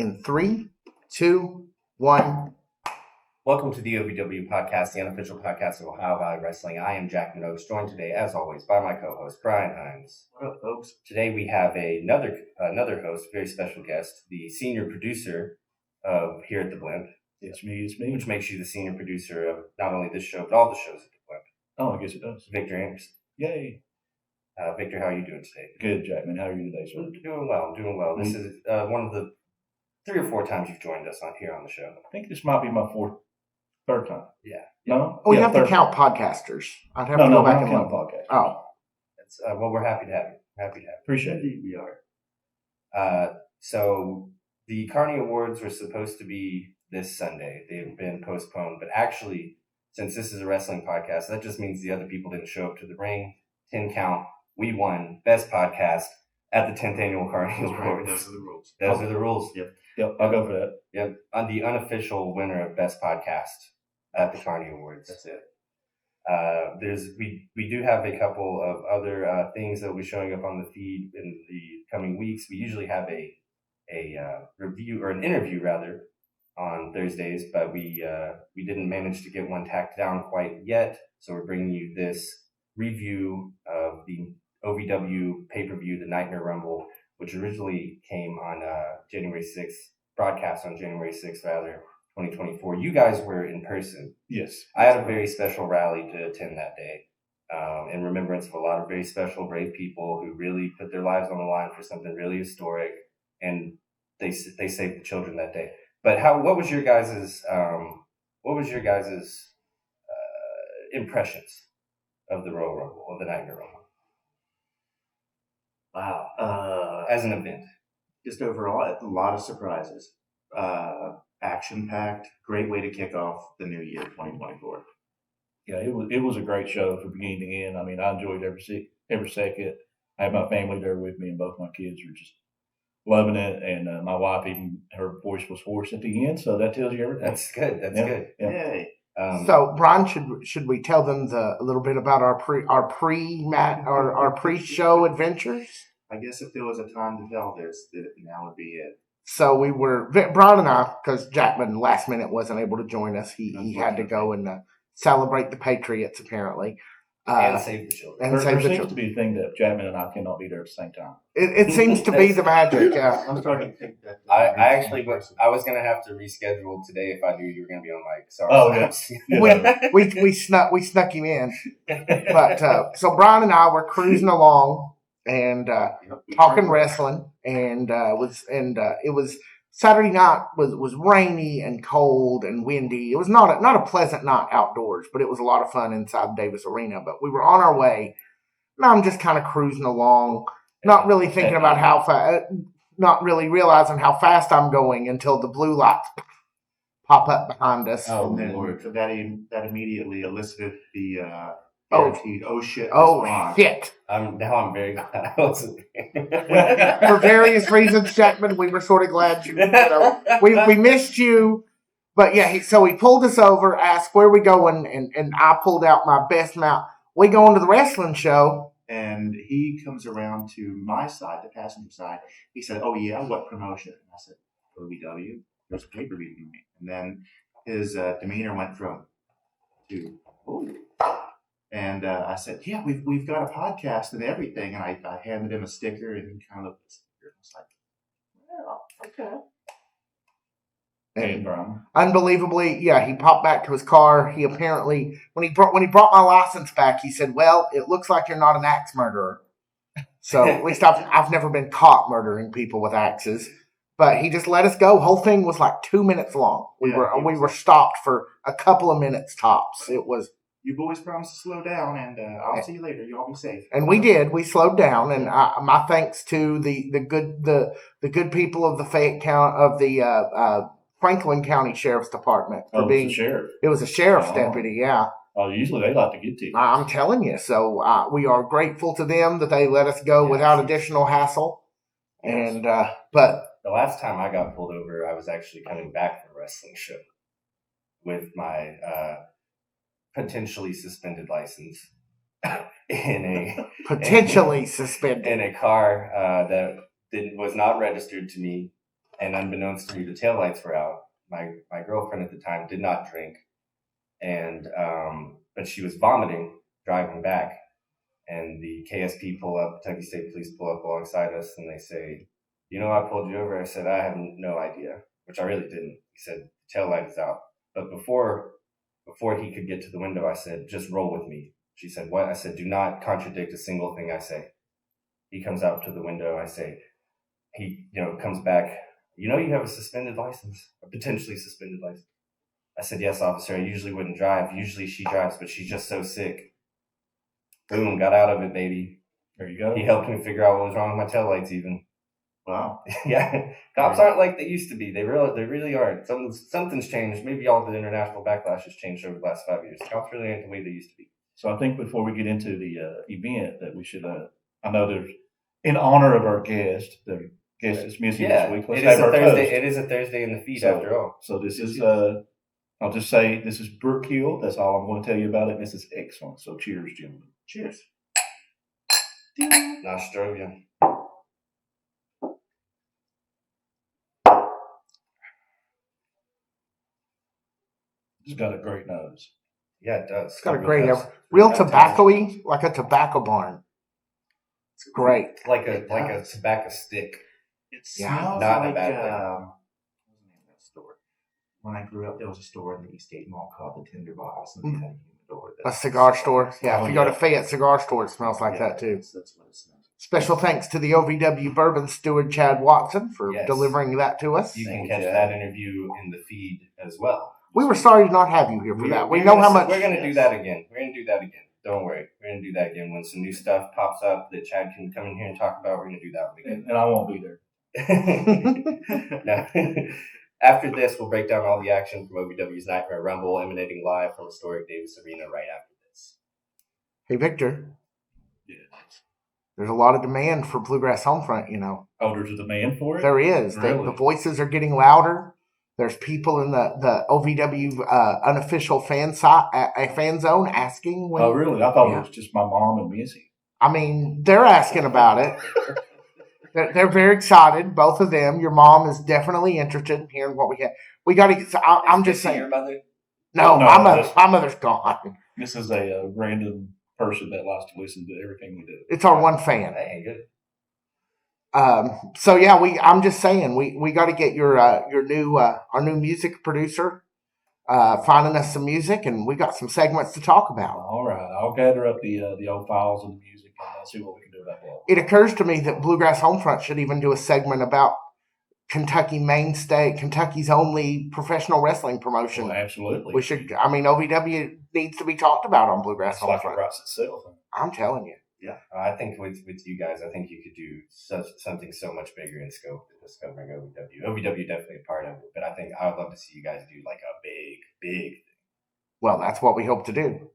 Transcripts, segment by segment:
in 3, 2, 1. Welcome to the OVW podcast, the unofficial podcast of Ohio Valley Wrestling. I am Jack Minogue, joined today, as always, by my co-host, Brian Hines. What up, folks? Today we have another host, very special guest, the senior producer of here at the Blimp. It's me. Which makes you the senior producer of not only this show, but all the shows at the Blimp. Oh, I guess it does. Victor Anderson. Yay. Victor, how are you doing today? Good, Jackman. How are you today, sir? Doing well. This is one of the 3 or 4 times you've joined us here on the show. I think this might be my third time. Yeah. No? We yeah, have to count podcasters. I'd have No, to go we back don't and count look. podcast. Oh. It's, well, we're happy to have you. Appreciate it. We are. So the Carney Awards were supposed to be this Sunday. They've been postponed, but actually, since this is a wrestling podcast, that just means the other people didn't show up to the ring. 10 count. We won Best Podcast at the 10th Annual Carney Awards. Right. Those are the rules. Those are the rules. Yep, I'll go for that. Yep. On the unofficial winner of Best Podcast at the Carney Awards. That's it. We do have a couple of other things that will be showing up on the feed in the coming weeks. We usually have a review or an interview rather on Thursdays, but we didn't manage to get one tacked down quite yet. So we're bringing you this review of the OVW pay-per-view, the Nightmare Rumble, which originally came on January 6th, broadcast on January 6th, rather, 2024. You guys were in person. Yes. I had a very special rally to attend that day in remembrance of a lot of very special, brave people who really put their lives on the line for something really historic, and they saved the children that day. But what was your guys' impressions of the Royal Rumble, of the Nightmare Rumble? Wow. As an event. Just overall, a lot of surprises. Action-packed. Great way to kick off the new year, 2024. Yeah, it was a great show from beginning to end. I mean, I enjoyed every second. I had my family there with me, and both my kids were just loving it. And my wife, even her voice was hoarse at the end, so that tells you everything. That's good. That's good. Yeah. Yay. So, Brian, should we tell them a little bit about our pre-show adventures? I guess if there was a time to tell this, now would be it. So Brian and I, because Jackman last minute wasn't able to join us. He had to go and celebrate the Patriots apparently. And save the children. There seems to be a thing that Jackman and I cannot be there at the same time. It seems to be the magic. Yeah. I'm starting to think that. I was going to have to reschedule today if I knew you were going to be on mic. Sorry. Oh, yes. we snuck him in. But so Brian and I were cruising along and talking wrestling, and it was Saturday night was rainy and cold and windy. It was not a pleasant night outdoors, but it was a lot of fun inside Davis Arena. But we were on our way, and I'm just kind of cruising along, not really thinking about how fast, not really realizing how fast I'm going until the blue lights pop up behind us. And then that immediately elicited the guaranteed, shit. Shit. Now I'm very glad I wasn't there. For various reasons, Jackman, we were sort of glad we missed you. But yeah, so he pulled us over, asked where we going, and I pulled out my best mount. We going to the wrestling show. And he comes around to my side, the passenger side. He said, "Oh yeah, what promotion?" And I said, "OVW. There's a pay-per-view." And then his demeanor went from to, "Oh." And I said, "Yeah, we've got a podcast and everything." And I handed him a sticker, and he kind of looked at the sticker and was like, "Well, okay." And unbelievably, yeah, he popped back to his car. He apparently, when he brought my license back, he said, "Well, it looks like you're not an axe murderer." So at least I've never been caught murdering people with axes. But he just let us go. Whole thing was like 2 minutes long. We were stopped for a couple of minutes tops. It was. You boys promised to slow down, and I'll see you later. You all be safe. And we did. We slowed down, and my thanks to the good people of the Fayette County of the Franklin County Sheriff's Department for being the sheriff. It was a sheriff's deputy. Yeah. Oh, usually they like to get to you. I'm telling you. So we are grateful to them that they let us go without additional hassle. And but the last time I got pulled over, I was actually coming back from a wrestling show with my potentially suspended license potentially suspended in a car that was not registered to me And unbeknownst to me, the taillights were out. My girlfriend at the time did not drink, and but she was vomiting driving back. And the KSP pull up, Kentucky State Police pull up alongside us, and they say, "You know, I pulled you over." I said, "I have no idea," which I really didn't. He said, "The tail light is out." But before he could get to the window, I said, "Just roll with me." She said, "What?" I said, "Do not contradict a single thing I say." He comes out to the window. I say, he comes back. "You know, you have a suspended license, a potentially suspended license." I said, "Yes, officer. I usually wouldn't drive. Usually she drives, but she's just so sick." Boom, got out of it, baby. There you go. He helped me figure out what was wrong with my taillights even. Wow. Yeah. Cops aren't like they used to be. They really aren't. Something's changed. Maybe all the international backlash has changed over the last 5 years. Cops really aren't the way they used to be. So I think before we get into the event that we should, I know there's, in honor of our guest, the guest is missing this week. Let's have our Thursday. toast. It is a Thursday in the feed after all. So this is, I'll just say this is Brooke Hill. That's all I'm going to tell you about it. This is excellent. So cheers, gentlemen. Cheers. Nostrovia. It's got a great nose. Yeah, it does. It's got a great, real tobacco-y, like a tobacco barn. It's great. Like a tobacco stick. It Yeah. smells Not like a bad thing. what was the name of that store? When I grew up, there was a store in the East State Mall called the Tinderbox, and they had a humidor. A cigar store. Yeah, Oh, if you go to yeah. Fayette Cigar Store, it smells like that too. That's what it smells. Special thanks to the OVW Bourbon steward, Chad Watson, for Yes. delivering that to us. You can Thank catch you. that interview in the feed as well. We were sorry to not have you here for that. We know how much. We're gonna do that again. Don't worry. We're gonna do that again when some new stuff pops up that Chad can come in here and talk about. We're gonna do that one again. And I won't be there. Now, after this, we'll break down all the action from OVW's Nightmare Rumble, emanating live from historic Davis Arena right after this. Hey, Victor, Yeah. there's a lot of demand for Bluegrass Homefront, you know. Oh, there's a demand for it? There is. Really? The voices are getting louder. There's people in the OVW unofficial fan zone asking when. Oh, really? I thought Yeah. it was just my mom and Missy. I mean, they're asking about it. They're very excited, both of them. Your mom is definitely interested in hearing what we have. We got to. I'm just saying. Your mother? No, No, my mother's gone. This is a random person that likes to listen to everything we do. It's our one fan. Hey, good. So yeah, I'm just saying we got to get your new our new music producer finding us some music, and we got some segments to talk about. All right. I'll gather up the old files of the music and see what we can do about that. It occurs to me that Bluegrass Homefront should even do a segment about Kentucky mainstay, Kentucky's only professional wrestling promotion. Well, absolutely. We should. I mean, OVW needs to be talked about on Bluegrass It's like it Homefront. writes itself. I'm telling you. I think with you guys, I think you could do something so much bigger in scope than discovering OVW. OVW definitely a part of it, but I think I would love to see you guys do like a big. Well, that's what we hope to do.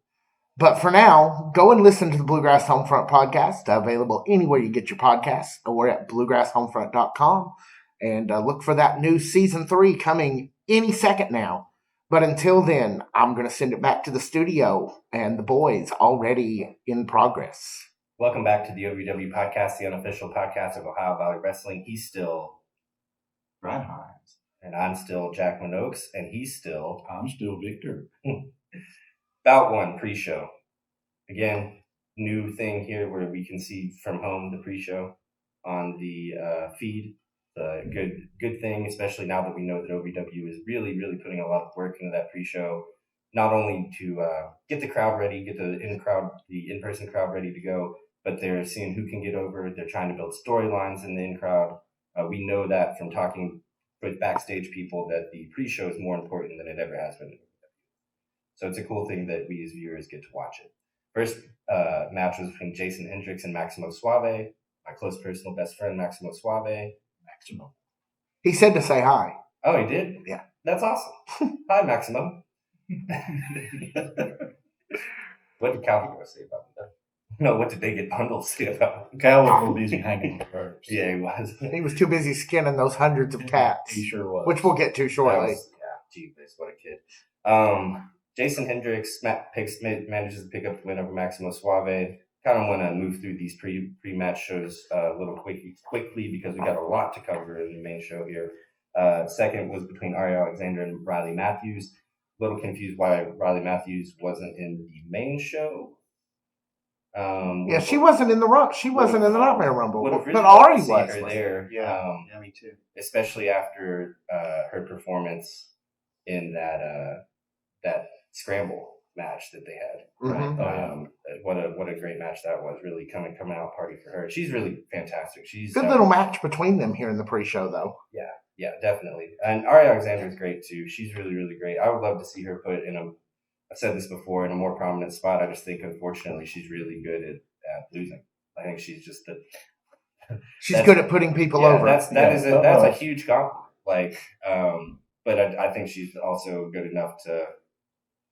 But for now, go and listen to the Bluegrass Homefront podcast, available anywhere you get your podcasts, or at bluegrasshomefront.com. And look for that new season 3 coming any second now. But until then, I'm going to send it back to the studio and the boys already in progress. Welcome back to the OVW podcast, the unofficial podcast of Ohio Valley Wrestling. He's still Brian Hines. and I'm still Jackman Oaks, and he's still I'm still Victor. Bout 1 pre-show. Again, new thing here where we can see from home the pre-show on the feed. Good thing, especially now that we know that OVW is really putting a lot of work into that pre-show, not only to get the crowd ready, get the in-person crowd ready to go, but they're seeing who can get over. They're trying to build storylines in the in-crowd. We know that from talking with backstage people that the pre-show is more important than it ever has been. So it's a cool thing that we as viewers get to watch it. First match was between Jason Hendrix and Maximo Suave, my close personal best friend, Maximo Suave. Maximo. He said to say hi. Oh, he did? Yeah. That's awesome. Hi, Maximo. What did Calvin say about that? No, what did they get bundled say about it? Cal was a little busy hanging with the birds. Yeah, he was. He was too busy skinning those hundreds of cats, He sure was. which we'll get to shortly. Jeez, what a kid. Jason Hendrix manages to pick up the win over Maximo Suave. Kind of want to move through these pre-match shows a little quickly because we got a lot to cover in the main show here. Second was between Arie Alexander and Riley Matthews. A little confused why Riley Matthews wasn't in the main show. Yeah, she wasn't in the She wasn't in the Nightmare Rumble, Would've but really Arie liked to was. see her there. Yeah, me too. Especially after her performance in that scramble match that they had. Mhm. What a great match that was. Really coming out party for her. She's really fantastic. She's Good little match between them here in the pre-show, though. Yeah, definitely. And Arie Alexander is great too. She's really, really great. I would love to see her put in I've said this before, in a more prominent spot. I just think, unfortunately, she's really good at losing. I think she's just She's good at putting people over. That's a huge compliment. Like, but I think she's also good enough to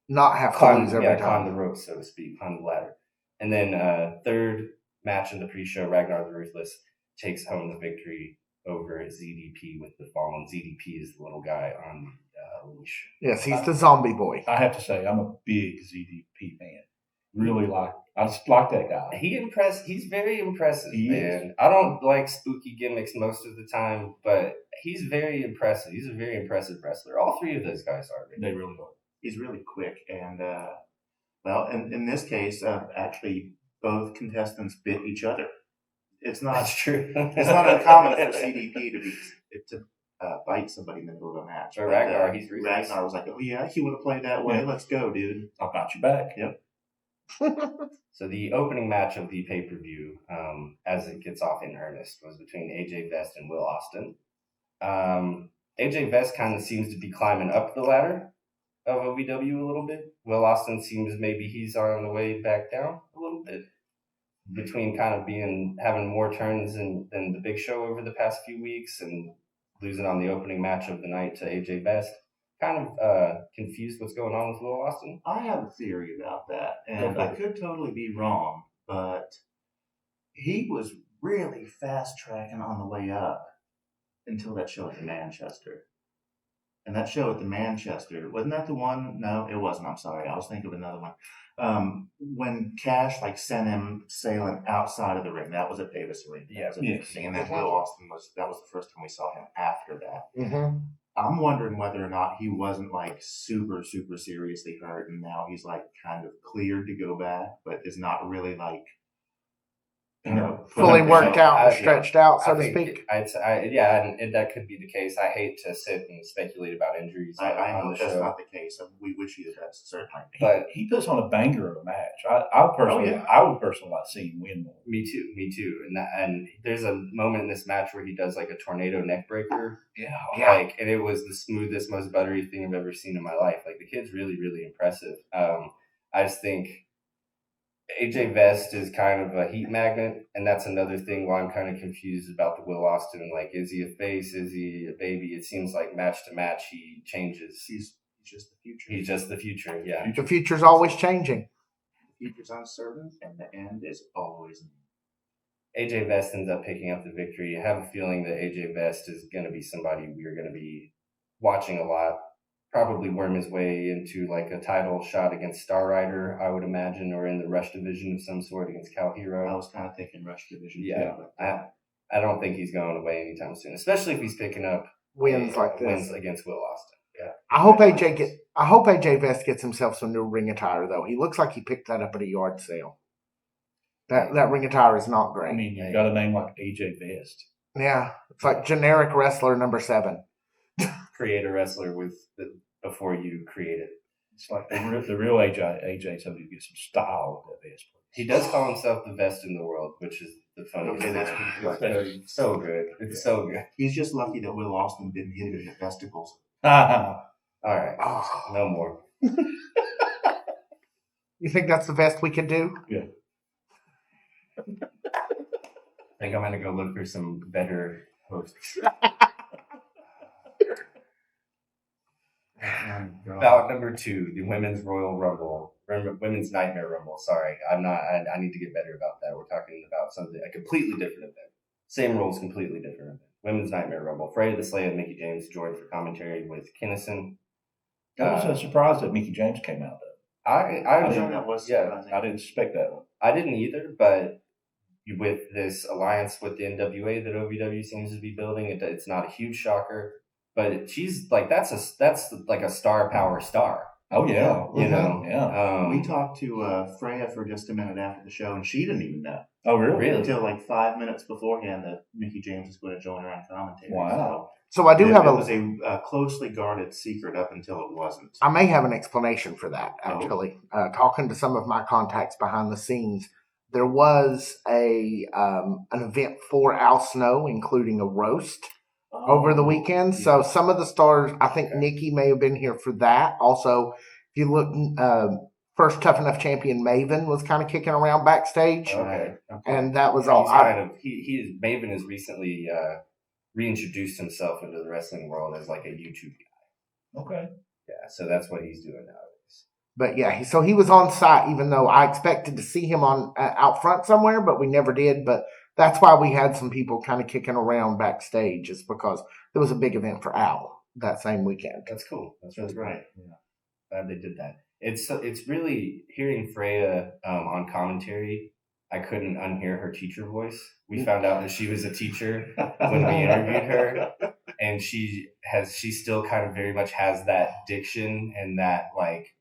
not have to lose every time. Climb the ropes, so to speak, climb the ladder. And then third match in the pre-show, Ragnar the Ruthless takes home the victory over ZDP with the Fallen. ZDP is the little guy on the leash. Yes, he's the zombie boy. I have to say, I'm a big ZDP fan. Really I just like that guy. He's very impressive, He man. is. I don't like spooky gimmicks most of the time, but he's very impressive. He's a very impressive wrestler. All three of those guys are. They really are. He's really quick, and in this case, actually, both contestants bit each other. It's not That's true. It's not uncommon for CDP to bite somebody in the middle of a match. For Ragnar, he's ruthless. Ragnar was like, "Oh yeah, you want to play that way? Yeah. Let's go, dude." I'll got you back. Yep. So the opening match of the pay-per-view, as it gets off in earnest, was between AJ Vest and Will Austin. AJ Vest kind of seems to be climbing up the ladder of OVW a little bit. Will Austin seems maybe he's on the way back down a little bit. Between kind of having more turns than the Big Show over the past few weeks and losing on the opening match of the night to AJ Vest. Kind of confused what's going on with Will Austin. I have a theory about that, and I could totally be wrong, but he was really fast tracking on the way up until that show at the Manchester. And that show at the Manchester, wasn't that the one? No, it wasn't. I'm sorry. I was thinking of another one. When Cash sent him sailing outside of the ring, that was at Davis Arena. Yeah. And then Will Austin that was the first time we saw him after that. Mm-hmm. I'm wondering whether or not he wasn't super, super seriously hurt, and now he's kind of cleared to go back, but is not really fully worked out and stretched out, so to speak. And that could be the case. I hate to sit and speculate about injuries. I on know the that's show. not the case. We wish you the best, certainly. But He puts on a banger of a match. I would personally like to see him win more. Me too. And there's a moment in this match where he does a tornado neck breaker. Yeah. And it was the smoothest, most buttery thing I've ever seen in my life. The kid's really, really impressive. I just think AJ Vest is kind of a heat magnet, and that's another thing why I'm kind of confused about the Will Austin. Is he a face? Is he a baby? It seems like match to match he changes. He's just the future. He's just the future, yeah. The future's always changing. The future's uncertain, and the end is always new. AJ Vest ends up picking up the victory. I have a feeling that AJ Vest is going to be somebody we're going to be watching a lot. Probably worm his way into a title shot against Star Rider, I would imagine, or in the Rush division of some sort against Cal Hero. I was kind of thinking Rush division. Yeah, I don't think he's going away anytime soon, especially if he's picking up Wins like this. Wins against Will Austin. Yeah. I hope AJ Vest gets himself some new ring attire, though. He looks like he picked that up at a yard sale. That ring attire is not great. I mean, you got a name like AJ Vest. Yeah, it's like generic wrestler number 7. Create a wrestler before you create it. It's like the real AJ told you to get some style with that vest. He does call himself the best in the world, which is the funniest. Okay, that's It's so good. It's so good. He's just lucky that Will Austin didn't hit him in the vesticles. All right. Oh. No more. You think that's the best we can do? Yeah. I think I'm going to go look for some better hosts. Bout number 2, the Women's Royal Rumble, Women's Nightmare Rumble. Sorry, I need to get better about that. We're talking about a completely different event. Same rules, completely different event. Women's Nightmare Rumble. Freya, the Slaya, and Micky James joined for commentary with Kinnison. I was surprised that Micky James came out though. I think that was surprising. I didn't expect that one. I didn't either, but with this alliance with the NWA that OVW seems to be building, it's not a huge shocker. but she's like that's like a star power star. Oh yeah, You know, yeah. We talked to Freya for just a minute after the show, and she didn't even know Oh really? until like 5 minutes beforehand that Mickey James was going to join her on commentary. Wow. So I do have it was a closely guarded secret up until it wasn't. I may have an explanation for that, actually. Talking to some of my contacts behind the scenes, there was an event for Al Snow, including a roast over the weekend. So some of the stars, I think Nikki may have been here for that. Also, if you look, first Tough Enough champion Maven was kind of kicking around backstage, Okay. and that was all. Maven has recently reintroduced himself into the wrestling world as like a YouTube guy. Okay. Yeah, so that's what he's doing nowadays. But yeah, so he was on site, even though I expected to see him on out front somewhere, but we never did. But that's why we had some people kind of kicking around backstage, is because there was a big event for Al that same weekend. That's cool. That's That's really right. cool. Yeah, glad they did that. It's really hearing Freya on commentary. I couldn't unhear her teacher voice. We found out that she was a teacher when we interviewed her, and she still kind of very much has that diction and that like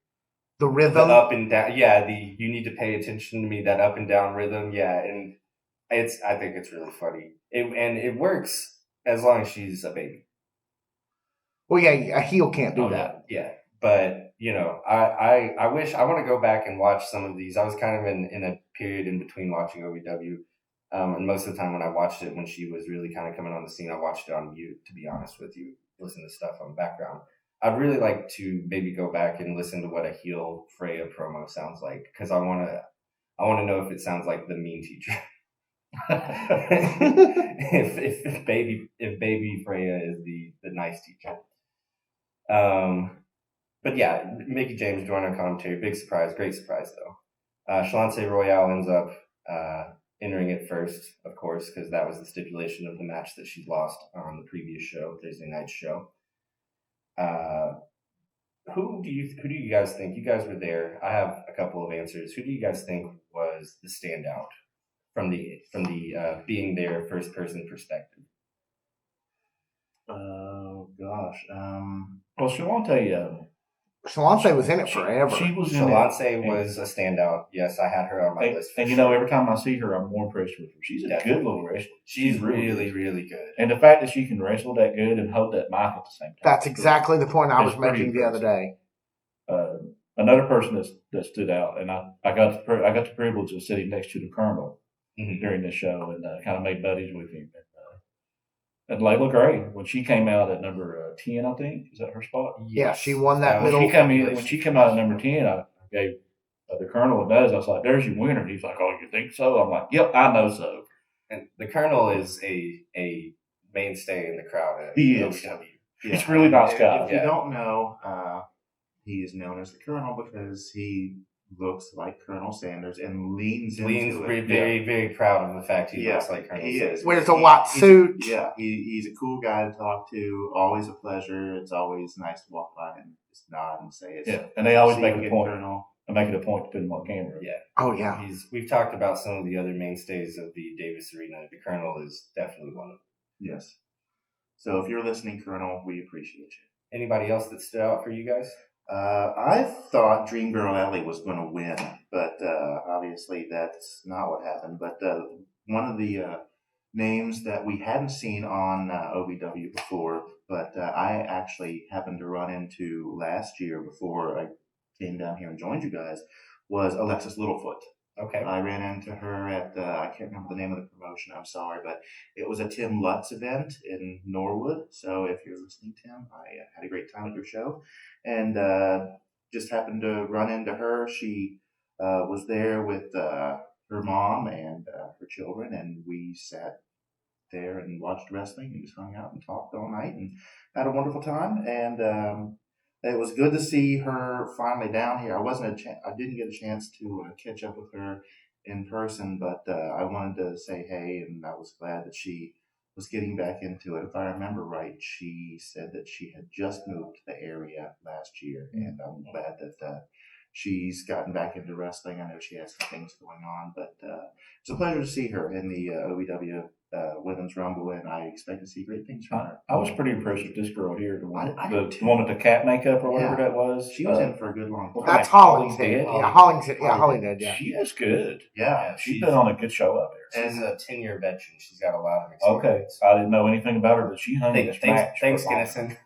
The rhythm, the up and down. Yeah, you need to pay attention to me. That up and down rhythm. Yeah, and I think it's really funny. It works as long as she's a baby. well, yeah, a heel can't do that. Yeah, but I wish I want to go back and watch some of these. I was kind of in a period in between watching OVW, and most of the time when I watched it when she was really kind of coming on the scene, I watched it on mute. To be honest with you, listen to stuff on the background. I'd really like to maybe go back and listen to what a heel Freya promo sounds like, because I want to know if it sounds like the mean teacher. if baby Freya is the nice teacher. But yeah, Mickey James joined our commentary. Big surprise, great surprise though. Shalonce Royale ends up entering it first, of course, because that was the stipulation of the match that she lost on the previous show, Thursday night show. Who do you guys think? You guys were there. I have a couple of answers. Who do you guys think was the standout from the being there first person perspective? Oh gosh. Well, Shalonce, Shalonce was in it forever. She was in Shalonce it. was a standout. Yes, I had her on my list. And every time I see her, I'm more impressed with her. She's a Definitely. good little wrestler. She's really, really good. And the fact that she can wrestle that good and hold that mic at the same time. That's exactly the point I was It's pretty making the other day. Another person that stood out, and I got the privilege of sitting next to the Colonel during this show and kind of made buddies with him. And Leila Gray, when she came out at number 10, I think, is that her spot? Yeah, she won that When middle. she came out at number 10, I gave the Colonel a dozen. I was like, "There's your winner." And he's like, "Oh, you think so?" I'm like, "Yep, I know so." And the Colonel is a mainstay in the crowd at He is. OVW. He's a really nice guy. If you don't know, he is known as the Colonel because he looks like Colonel Sanders and leans into it. Very, very proud of the fact he looks like Colonel Sanders. is. Wears a white suit. He's a cool guy to talk to. Always a pleasure. It's always nice to walk by and just nod and say it. Yeah, and they always make it a point. Colonel. I make it a point to put him on camera. Yeah. Oh yeah. We've talked about some of the other mainstays of the Davis Arena. The Colonel is definitely one of them. Yes. So if you're listening, Colonel, we appreciate you. Anybody else that stood out for you guys? I thought Dream Girl Ellie was going to win, but obviously that's not what happened. But one of the names that we hadn't seen on OVW before, but I actually happened to run into last year before I came down here and joined you guys, was Alexis Littlefoot. Okay. I ran into her at, I can't remember the name of the promotion, I'm sorry, but it was a Tim Lutz event in Norwood. So if you're listening, Tim, I had a great time at your show and just happened to run into her. She was there with her mom and her children, and we sat there and watched wrestling and just hung out and talked all night and had a wonderful time. And it was good to see her finally down here. I didn't get a chance to catch up with her in person, but I wanted to say hey, and I was glad that she was getting back into it. If I remember right, she said that she had just moved to the area last year, and I'm glad that she's gotten back into wrestling. I know she has some things going on, but it's a pleasure to see her in the OVW Women's Rumble, and I expect to see great things from her. I was pretty impressed with this girl here, the one, I the did too. one with the cat makeup or whatever Yeah. that was. She was in for a good long time. That's Holidead. Holidead. Yeah, Holidead. Yeah, Holidead. Holidead. Yeah. She is good. Yeah, She put on a good show out there. She's a 10-year veteran. She's got a lot of Okay, experience. I didn't know anything about her, but she hung in this match. Thanks, for a long Kinnison.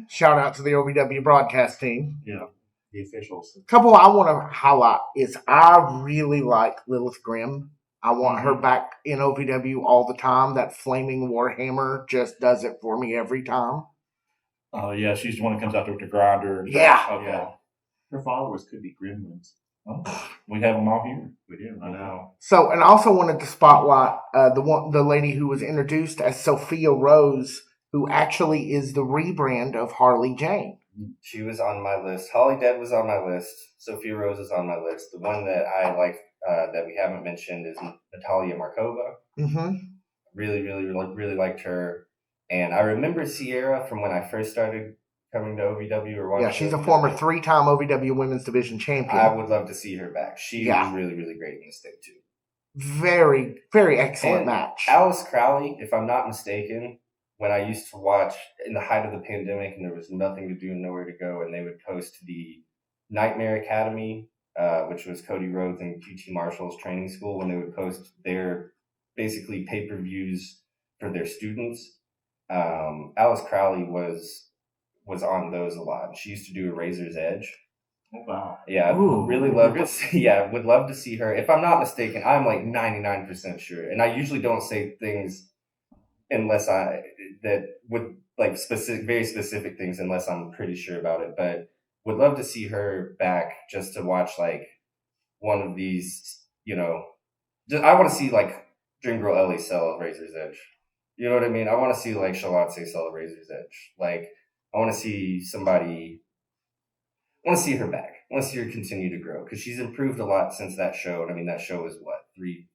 Shout out to the OVW broadcast team. yeah, the officials. Couple I want to highlight is I really like Lilith Grimm. I want her back in OVW all the time. That flaming Warhammer just does it for me every time. Oh, yeah, she's the one that comes out there with the grinder. And Yeah. Okay. Yeah. Her followers could be gremlins. Oh, we have them all here. We do. I know. So, and I also wanted to spotlight the lady who was introduced as Sophia Rose, who actually is the rebrand of Harley Jane. She was on my list. Holidead was on my list. Sophia Rose is on my list. The one that I like that we haven't mentioned is Natalia Markova. Mm-hmm. Really liked her. And I remember Sierra from when I first started coming to OVW. Yeah, she's a former 3-time OVW Women's Division champion. I would love to see her back. She was really great in this thing too. Very, very excellent And match. Alice Crowley, if I'm not mistaken, when I used to watch in the height of the pandemic and there was nothing to do and nowhere to go, and they would post the Nightmare Academy, which was Cody Rhodes and QT Marshall's training school, when they would post their basically pay-per-views for their students. Alice Crowley was on those a lot. She used to do a Razor's Edge. Oh, wow. Yeah, Ooh. really love to see. Yeah, would love to see her. If I'm not mistaken, I'm like 99% sure, and I usually don't say things unless very specific things unless I'm pretty sure about it. But would love to see her back just to watch like one of these. I want to see like Dream Girl Ellie sell a Razor's Edge. You know what I mean? I want to see like Shalonce sell a Razor's Edge. Like I want to see somebody. I want to see her back. I want to see her continue to grow because she's improved a lot since that show. And I mean, that show was what,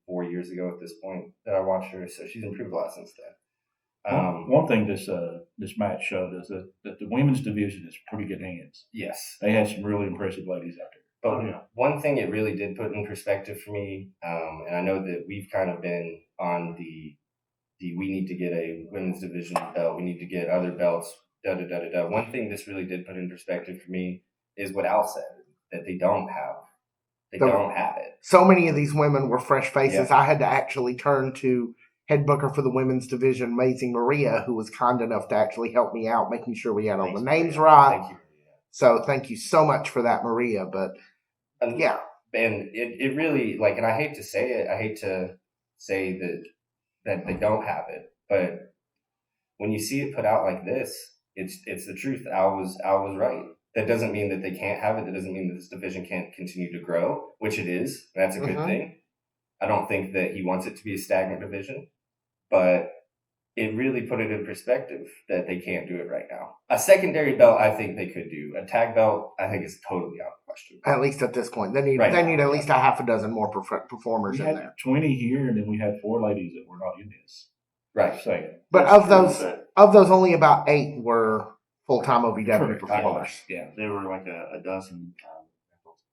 3-4 years ago at this point that I watched her. So she's improved a lot since then. One thing this match showed is that the women's division is pretty good hands. Yes. They had some really impressive ladies out there. But one thing it really did put in perspective for me, and I know that we've kind of been on the we need to get a women's division belt, we need to get other belts, da-da-da-da-da. One thing this really did put in perspective for me is what Al said, that they don't have. They don't have it. So many of these women were fresh faces. Yeah. I had to actually turn to head booker for the women's division, Amazing Maria, who was kind enough to actually help me out, making sure we had all the names right. Thank you. So thank you so much for that, Maria. But yeah. And it really, like, and I hate to say it, I hate to say that they don't have it, but when you see it put out like this, it's the truth. Al was right. That doesn't mean that they can't have it. That doesn't mean that this division can't continue to grow, which it is. That's a good thing. I don't think that he wants it to be a stagnant division, but it really put it in perspective that they can't do it right now. A secondary belt, I think they could do. A tag belt, I think is totally out of question. At least at this point, they need at least a half a dozen more performers We in had there. 20 here, and then we had 4 ladies that were not in this. Right. Saying. But That's of those, only about 8 were full-time OVW performers. Yeah. They were like a dozen.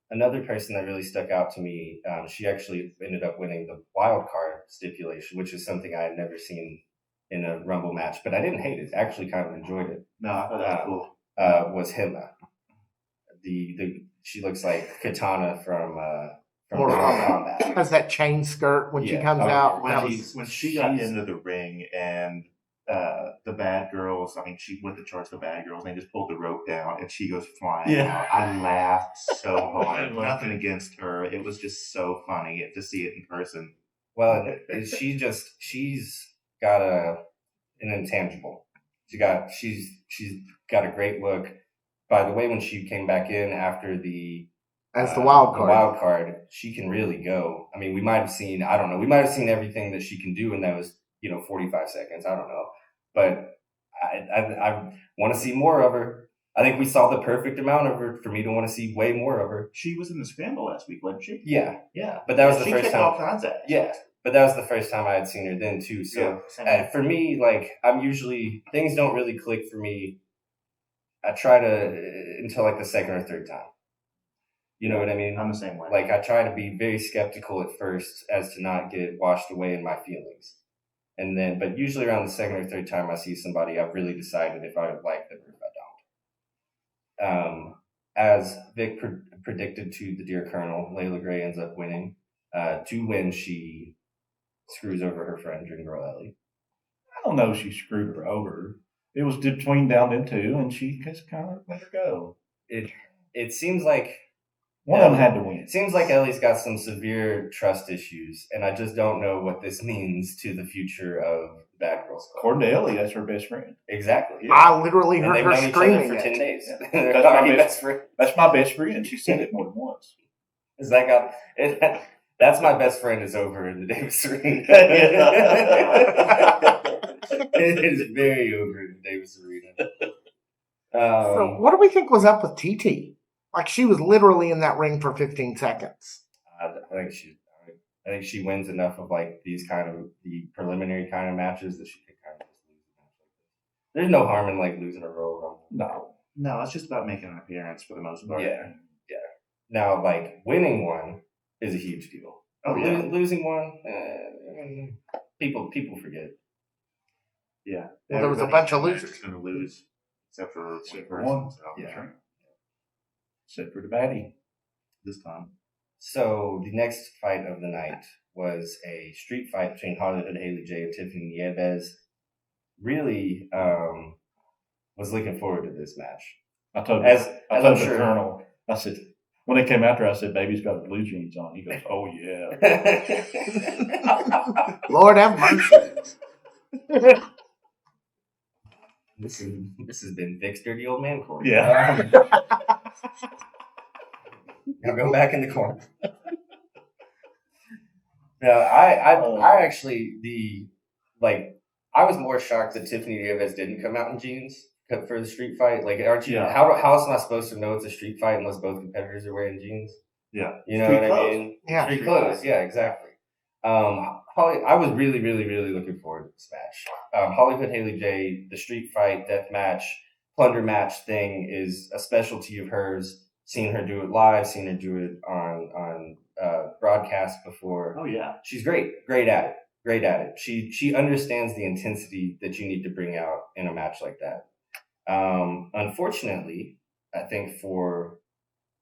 Another person that really stuck out to me, she actually ended up winning the wild card stipulation, which is something I had never seen in a Rumble match, but I didn't hate it. Actually kind of enjoyed it. No, I thought that was cool. Was Hema. She looks like Katana from Mortal Kombat. Has that chain skirt when she Yeah. comes Oh, out. When she got into the ring and the bad girls, I mean, she went to charge the bad girls and they just pulled the rope down and she goes flying out. I laughed so hard. Nothing against her. It was just so funny to see it in person. Well, she's got an intangible. She's got a great look. By the way, when she came back in after as the wild card, she can really go. I mean, we might have seen everything that she can do in those 45 seconds. I don't know, but I want to see more of her. I think we saw the perfect amount of her for me to want to see way more of her. She was in the scramble last week, wasn't she? Yeah, Yeah. but that was the she first kicked time. all kinds of ass. Yeah, but that was the first time I had seen her then too. So Yeah, for me, like, I'm usually, things don't really click for me I try to until like the second or third time. You know what I mean? I'm the same way. Like I try to be very skeptical at first as to not get washed away in my feelings. And then, but usually around the second or third time I see somebody, I've really decided if I like them or if I don't. As Vic predicted to the dear Colonel, Leila Gray ends up winning. To win, she screws over her friend, Dream Girl Ellie. I don't know if she screwed her over. It was between down them two, and she just kind of let her go. It seems like one of them had to win. It seems like Ellie's got some severe trust issues, and I just don't know what this means to the future of Bad Girls Club. According to Ellie, that's her best friend. Exactly. Yeah. I literally heard they've her known each other screaming for it. 10 days. Yeah. They're already best friends. That's my best friend. She said it more than once. Is that got? That's my best friend is over in the Davis Arena. It is very over in the Davis Arena. So what do we think was up with TT? Like, she was literally in that ring for 15 seconds. I think she wins enough of like these kind of the preliminary kind of matches that she could kind of just lose a match like this. There's no harm in like losing a Royal Rumble. No, it's just about making an appearance for the most part. Yeah. Now, like winning one is a huge deal. Oh yeah. Losing one, people forget. Yeah. Well, there was a bunch of losers. Going to lose, except for one. So Yeah. Except for the baddie. this time. So the next fight of the night was a street fight between Hollyhood Hayley J and Tiffany Neives. Really was looking forward to this match. I told I'm the sure. Colonel, I said, when they came after, I said, baby's got the blue jeans on. He goes, oh, yeah. Lord have mercy. This has been Vic's dirty old man corner. Yeah. Now go back in the corner. No, I actually I was more shocked that Tiffany Neives didn't come out in jeans for the street fight. Like, aren't you? Yeah. How else am I supposed to know it's a street fight unless both competitors are wearing jeans? Yeah. You know Street what I clothes. mean? Yeah. Street clothes. Yeah, exactly. I was really, really, really looking forward to this match. Hollyhood Hayley J, the street fight, death match, plunder match thing is a specialty of hers. Seen her do it live, seen her do it on broadcast before. Oh yeah. She's great at it. She understands the intensity that you need to bring out in a match like that. Unfortunately, I think for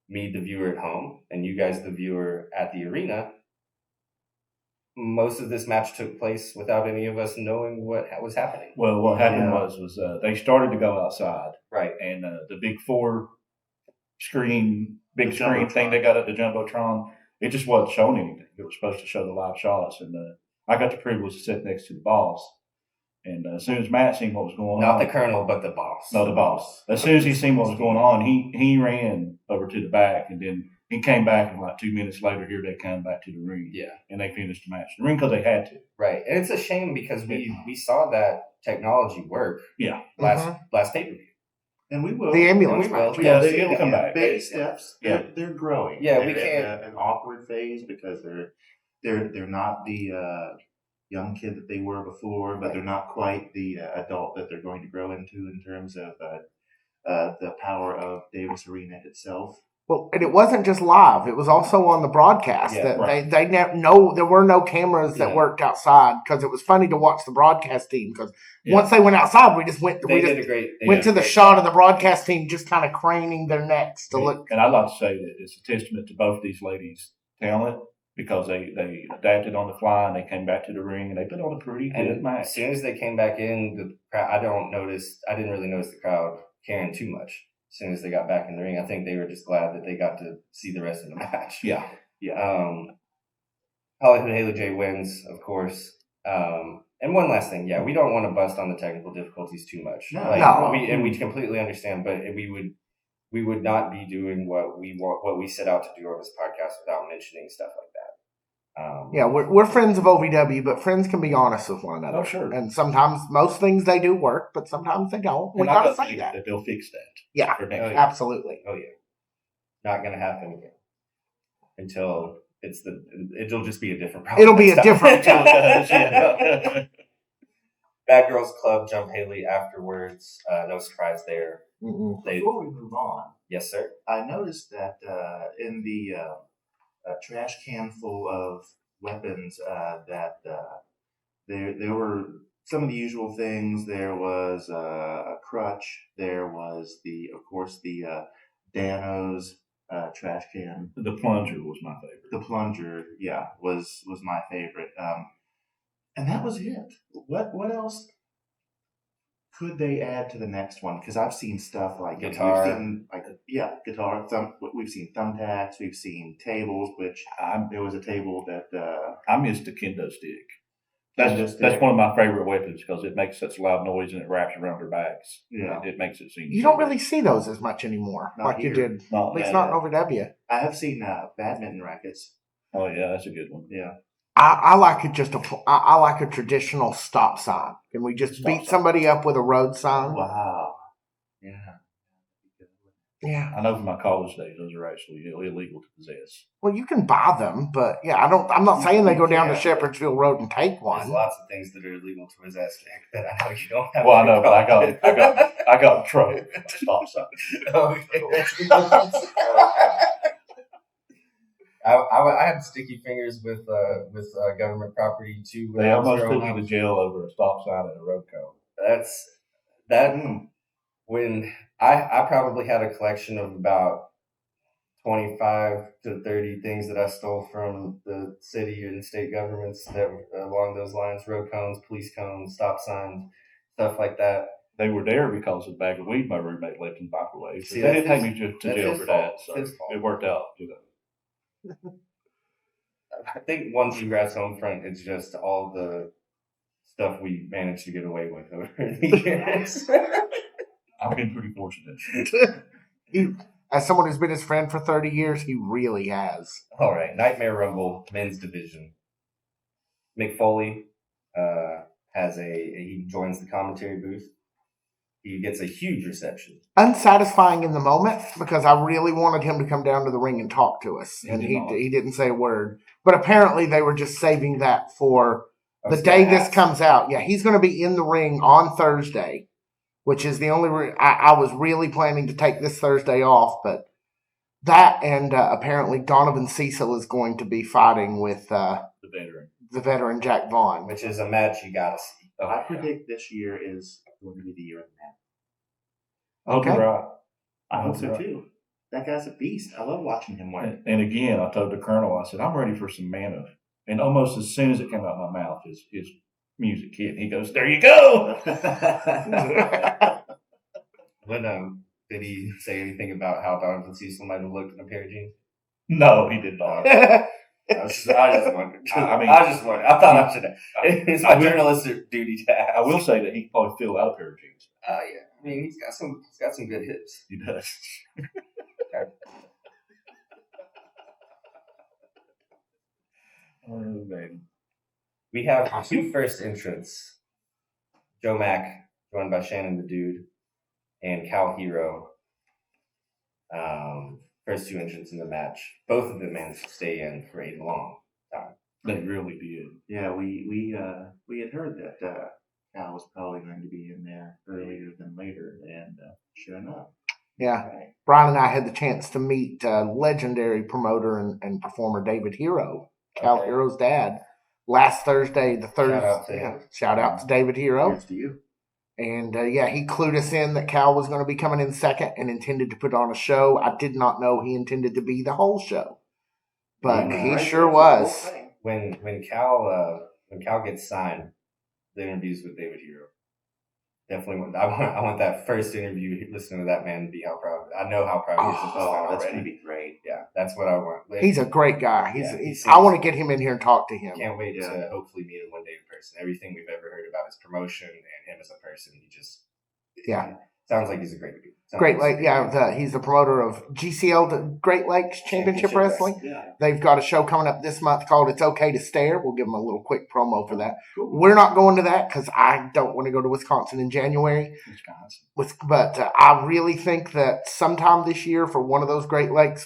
me, the viewer at home, and you guys, the viewer at the arena, most of this match took place without any of us knowing what was happening. Well, what happened was they started to go outside. Right. And the big screen thing Jumbotron. they got at the Jumbotron, it just wasn't showing anything. It was supposed to show the live shots. And I got the privilege to sit next to the boss. And as soon as Matt seen what was going on. Not the colonel, but the boss. No, the boss. As soon as he seen what was going on, he ran over to the back, and then he came back, and like 2 minutes later, here they come back to the ring. Yeah. And they finished the match. The ring because they had to. Right. And it's a shame because we saw that technology work Yeah. last pay-per-view. And we will. The ambulance And we will. match. Yeah, it'll come back. Baby steps. Yeah. They're growing. Yeah, they're we can't- in an awkward phase because they're not the young kid that they were before, but they're not quite the adult that they're going to grow into in terms of the power of Davis Arena itself. Well, and it wasn't just live; it was also on the broadcast. Yeah, that right. they there were no cameras that Yeah. worked outside because it was funny to watch the broadcast team. Because Yeah. once they went outside, we just went They did to a the great shot job. of the broadcast team just kind of craning their necks to look. And I'd like to say that it's a testament to both these ladies' talent because they adapted on the fly and they came back to the ring and they put on a pretty good And match. as soon as they came back in, the crowd, I didn't really notice the crowd caring too much. As soon as they got back in the ring, I think they were just glad that they got to see the rest of the match. Yeah. Hollyhood Hayley J wins, of course. And one last thing, we don't want to bust on the technical difficulties too much. No. We completely understand, but we would not be doing what we set out to do on this podcast without mentioning stuff like that. We're friends of OVW, but friends can be honest with one another. Oh, sure. And sometimes most things they do work, but sometimes they don't. We And I gotta got say faith that. they'll fix that. Yeah, For next Oh, year. yeah. absolutely. Oh yeah, not gonna happen again until it'll just be a different problem. It'll be a different Yeah. Bad Girls Club jumped Haley afterwards. No surprise there. Before we move on, Yes, sir. I noticed that in the trash can full of weapons that there were some of the usual things. There was a crutch. There was of course, the Dano's trash can. The plunger was my favorite. The plunger, yeah, was my favorite. And that was it. What else could they add to the next one? Because I've seen stuff like Guitar. We've seen guitar. We've seen thumbtacks. We've seen tables. Which there was a table that I missed the kendo stick. Kendo stick. That's one of my favorite weapons because it makes such loud noise and it wraps around her backs. Yeah. It makes it seem. You don't really see those as much anymore, Not like you here. did. Not At least that- not in OVW. I have seen badminton rackets. Oh yeah, that's a good one. Yeah. I like it I like a traditional stop sign. Can we just Stop beat sign. somebody up with a road sign? Wow. Yeah. Yeah. I know from my college days, those are actually illegal to possess. Well, you can buy them, but yeah, I'm not saying they go down to Shepherdsville Road and take There's one. lots of things that are illegal to possess, Nick, that I know you don't have. Well, I know, but I got in trouble for my stop sign. I had sticky fingers with government property too. when They I was almost growing took up. me to jail over a stop sign and a road cone. When I probably had a collection of about 25 to 30 things that I stole from the city and state governments that were along those lines: road cones, police cones, stop signs, stuff like that. They were there because of a bag of weed my roommate left in the microwave. See, They that's didn't take his- me to that's jail his for fault. that, so His fault. it worked out. I think one congrats home front is just all the stuff we managed to get away with over the years. I've been pretty fortunate. As someone who's been his friend for 30 years, he really has. All right, Nightmare Rumble men's division. Mick Foley he joins the commentary booth. He gets a huge reception. Unsatisfying in the moment because I really wanted him to come down to the ring and talk to us, He and did he not. didn't say a word. But apparently, they were just saving that for I the was day gonna this ask. comes out. Yeah, he's going to be in the ring on Thursday, which is the only. I was really planning to take this Thursday off, but that and apparently Donovan Cecil is going to be fighting with The veteran. the veteran Jack Vaughn. Which is a match you gotta see. Oh, I predict this year is going to be the year of the man. Hope you're Okay. right. I hope you're so right. too. That guy's a beast. I love watching him win. And again, I told the colonel, I said, I'm ready for some mana. And almost as soon as it came out of my mouth, his music hit. He goes, there you go. Did he say anything about how Donovan Cecil might have looked in a pair of jeans? No, he did not. I just wondered. I thought I should. It's my journalistic duty to ask. I will say that he probably filled out a pair of jeans. Yeah. I mean, he's got some good hips. He does. Oh, man. We have two first entrants: Joe Mack, joined by Shannon the Dude, and Cal Hero. First two entrants in the match. Both of them managed to stay in for a long time. They really did. Yeah, we had heard that Cal was probably going to be in there earlier than later, and sure enough. Yeah. Right. Brian and I had the chance to meet legendary promoter and performer David Hero, Cal Okay. Hero's dad, last Thursday. out to him. Shout out to David Hero. Here's to you. And he clued us in that Cal was going to be coming in second and intended to put on a show. I did not know he intended to be the whole show, but Yeah, he Right sure there for the was. whole thing. When Cal gets signed, the interviews with David Hero. Definitely, I want that first interview. Listening to that man, be how proud. I know how proud he is of this man That's already. going to be great. Yeah, that's what I want. He's a great guy. Yeah, he I seems- want to get him in here and talk to him. Can't wait Yeah. to hopefully meet him one day in person. Everything we've ever heard about his promotion and him as a person, he just sounds like he's a great dude. Sounds Great like Lake, he's the promoter of GCL, the Great Lakes Championship Wrestling. Yeah. They've got a show coming up this month called It's Okay to Stare. We'll give them a little quick promo for that. Cool. We're not going to that because I don't want to go to Wisconsin in January. Wisconsin. But I really think that sometime this year for one of those Great Lakes